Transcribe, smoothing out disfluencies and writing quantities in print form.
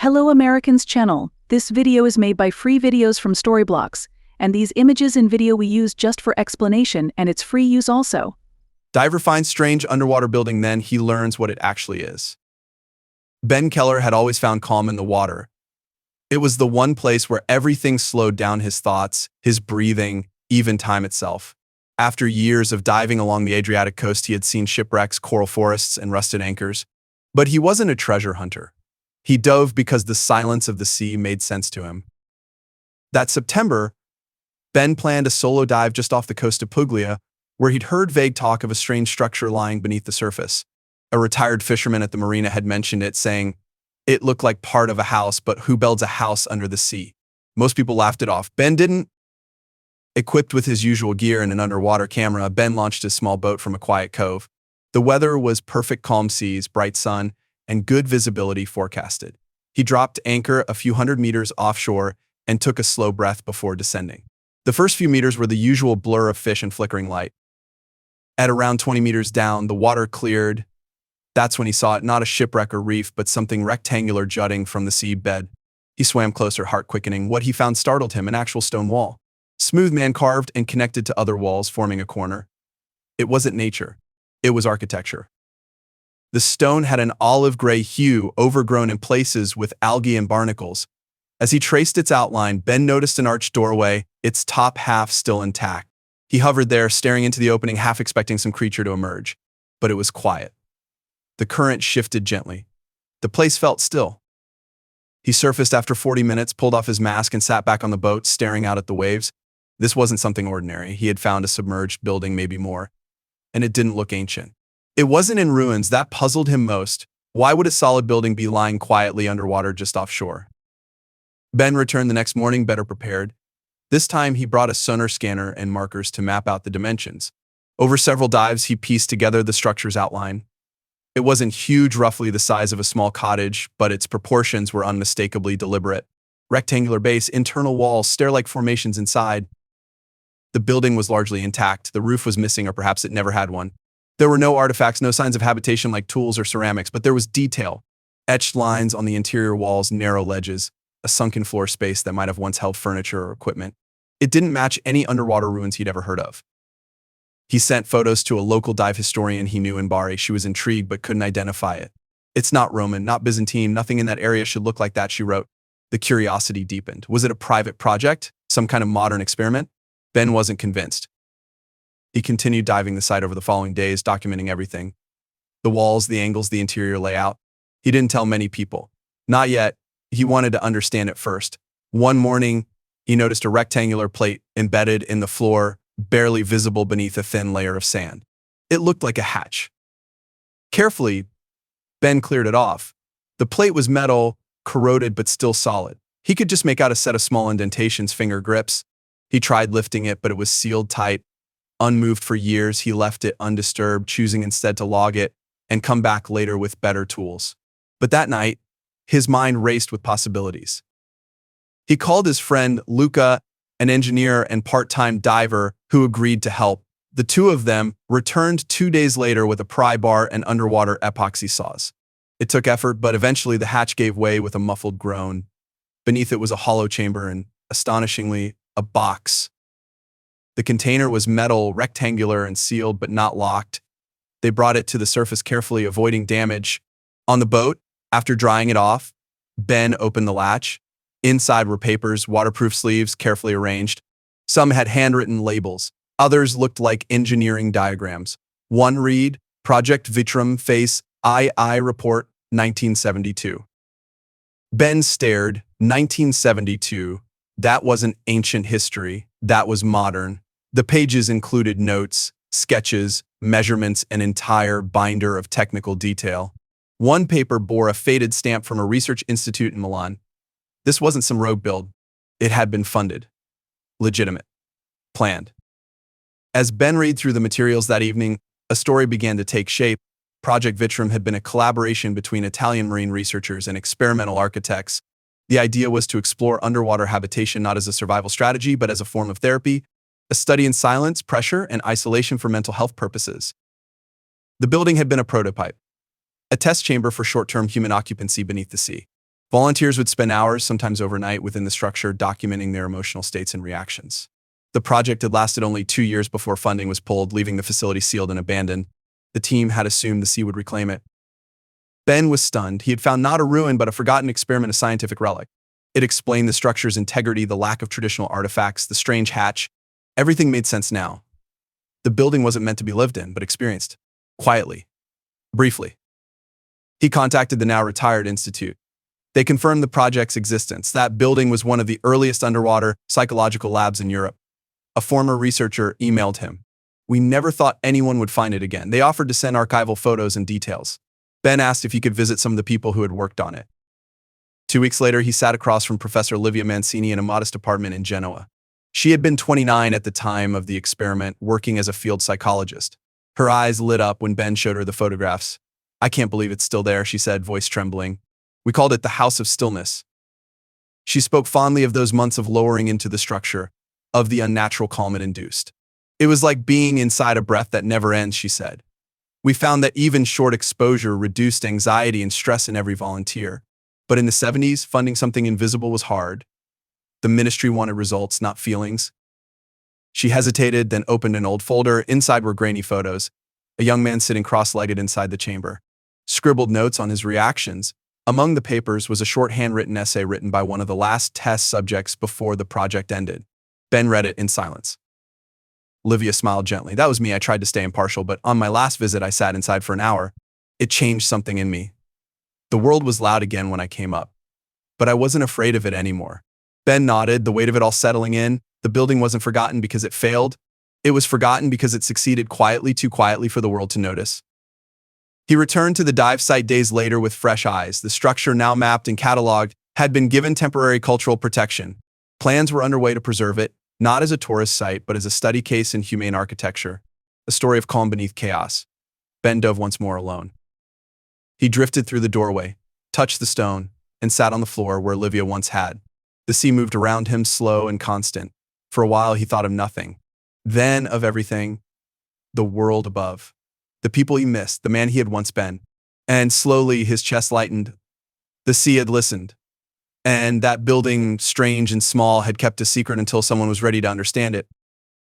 Hello Americans channel. This video is made by free videos from Storyblocks, and these images and video we use just for explanation, and it's free use also. Diver finds strange underwater building, then he learns what it actually is. Ben Keller had always found calm in the water. It was the one place where everything slowed down: his thoughts, his breathing, even time itself. After years of diving along the Adriatic coast, he had seen shipwrecks, coral forests, and rusted anchors. But he wasn't a treasure hunter. He dove because the silence of the sea made sense to him. That September, Ben planned a solo dive just off the coast of Puglia, where he'd heard vague talk of a strange structure lying beneath the surface. A retired fisherman at the marina had mentioned it, saying it looked like part of a house, but who builds a house under the sea? Most people laughed it off. Ben didn't. Equipped with his usual gear and an underwater camera, Ben launched his small boat from a quiet cove. The weather was perfect: calm seas, bright sun, and good visibility forecasted. He dropped anchor a few hundred meters offshore and took a slow breath before descending. The first few meters were the usual blur of fish and flickering light. At around 20 meters down, the water cleared. That's when he saw it: not a shipwreck or reef, but something rectangular jutting from the seabed. He swam closer, heart quickening. What he found startled him: an actual stone wall. Smooth, man-carved, and connected to other walls, forming a corner. It wasn't nature. It was architecture. The stone had an olive-gray hue, overgrown in places with algae and barnacles. As he traced its outline, Ben noticed an arched doorway, its top half still intact. He hovered there, staring into the opening, half expecting some creature to emerge. But it was quiet. The current shifted gently. The place felt still. He surfaced after 40 minutes, pulled off his mask, and sat back on the boat, staring out at the waves. This wasn't something ordinary. He had found a submerged building, maybe more. And it didn't look ancient. It wasn't in ruins. That puzzled him most. Why would a solid building be lying quietly underwater just offshore? Ben returned the next morning, better prepared. This time, he brought a sonar scanner and markers to map out the dimensions. Over several dives, he pieced together the structure's outline. It wasn't huge, roughly the size of a small cottage, but its proportions were unmistakably deliberate. Rectangular base, internal walls, stair-like formations inside. The building was largely intact. The roof was missing, or perhaps it never had one. There were no artifacts, no signs of habitation like tools or ceramics, but there was detail. Etched lines on the interior walls, narrow ledges, a sunken floor space that might have once held furniture or equipment. It didn't match any underwater ruins he'd ever heard of. He sent photos to a local dive historian he knew in Bari. She was intrigued but couldn't identify it. "It's not Roman, not Byzantine, nothing in that area should look like that," she wrote. The curiosity deepened. Was it a private project? Some kind of modern experiment? Ben wasn't convinced. He continued diving the site over the following days, documenting everything. The walls, the angles, the interior layout. He didn't tell many people. Not yet. He wanted to understand it first. One morning, he noticed a rectangular plate embedded in the floor, barely visible beneath a thin layer of sand. It looked like a hatch. Carefully, Ben cleared it off. The plate was metal, corroded but still solid. He could just make out a set of small indentations, finger grips. He tried lifting it, but it was sealed tight. Unmoved for years, he left it undisturbed, choosing instead to log it and come back later with better tools. But that night, his mind raced with possibilities. He called his friend Luca, an engineer and part-time diver who agreed to help. The two of them returned 2 days later with a pry bar and underwater epoxy saws. It took effort, but eventually the hatch gave way with a muffled groan. Beneath it was a hollow chamber and, astonishingly, a box. The container was metal, rectangular, and sealed, but not locked. They brought it to the surface carefully, avoiding damage. On the boat, after drying it off, Ben opened the latch. Inside were papers, waterproof sleeves, carefully arranged. Some had handwritten labels. Others looked like engineering diagrams. One read, Project Vitrum, Phase II Report, 1972. Ben stared. 1972. That wasn't ancient history. That was modern. The pages included notes, sketches, measurements, an entire binder of technical detail. One paper bore a faded stamp from a research institute in Milan. This wasn't some rogue build. It had been funded. Legitimate. Planned. As Ben read through the materials that evening, a story began to take shape. Project Vitrum had been a collaboration between Italian marine researchers and experimental architects. The idea was to explore underwater habitation not as a survival strategy, but as a form of therapy, a study in silence, pressure, and isolation for mental health purposes. The building had been a prototype, a test chamber for short-term human occupancy beneath the sea. Volunteers would spend hours, sometimes overnight, within the structure, documenting their emotional states and reactions. The project had lasted only 2 years before funding was pulled, leaving the facility sealed and abandoned. The team had assumed the sea would reclaim it. Ben was stunned. He had found not a ruin, but a forgotten experiment, a scientific relic. It explained the structure's integrity, the lack of traditional artifacts, the strange hatch. Everything made sense now. The building wasn't meant to be lived in, but experienced. Quietly. Briefly. He contacted the now retired institute. They confirmed the project's existence. That building was one of the earliest underwater psychological labs in Europe. A former researcher emailed him. We never thought anyone would find it again. They offered to send archival photos and details. Ben asked if he could visit some of the people who had worked on it. 2 weeks later, he sat across from Professor Livia Mancini in a modest apartment in Genoa. She had been 29 at the time of the experiment, working as a field psychologist. Her eyes lit up when Ben showed her the photographs. I can't believe it's still there, she said, voice trembling. We called it the House of Stillness. She spoke fondly of those months of lowering into the structure, of the unnatural calm it induced. It was like being inside a breath that never ends, she said. We found that even short exposure reduced anxiety and stress in every volunteer. But in the 70s, funding something invisible was hard. The ministry wanted results, not feelings. She hesitated, then opened an old folder. Inside were grainy photos. A young man sitting cross-legged inside the chamber. Scribbled notes on his reactions. Among the papers was a short handwritten essay written by one of the last test subjects before the project ended. Ben read it in silence. Livia smiled gently. That was me. I tried to stay impartial, but on my last visit, I sat inside for an hour. It changed something in me. The world was loud again when I came up, but I wasn't afraid of it anymore. Ben nodded, the weight of it all settling in. The building wasn't forgotten because it failed. It was forgotten because it succeeded quietly, too quietly for the world to notice. He returned to the dive site days later with fresh eyes. The structure, now mapped and cataloged, had been given temporary cultural protection. Plans were underway to preserve it, not as a tourist site, but as a study case in humane architecture, a story of calm beneath chaos. Ben dove once more alone. He drifted through the doorway, touched the stone, and sat on the floor where Livia once had. The sea moved around him, slow and constant. For a while, he thought of nothing. Then of everything, the world above. The people he missed, the man he had once been. And slowly his chest lightened. The sea had listened. And that building, strange and small, had kept a secret until someone was ready to understand it.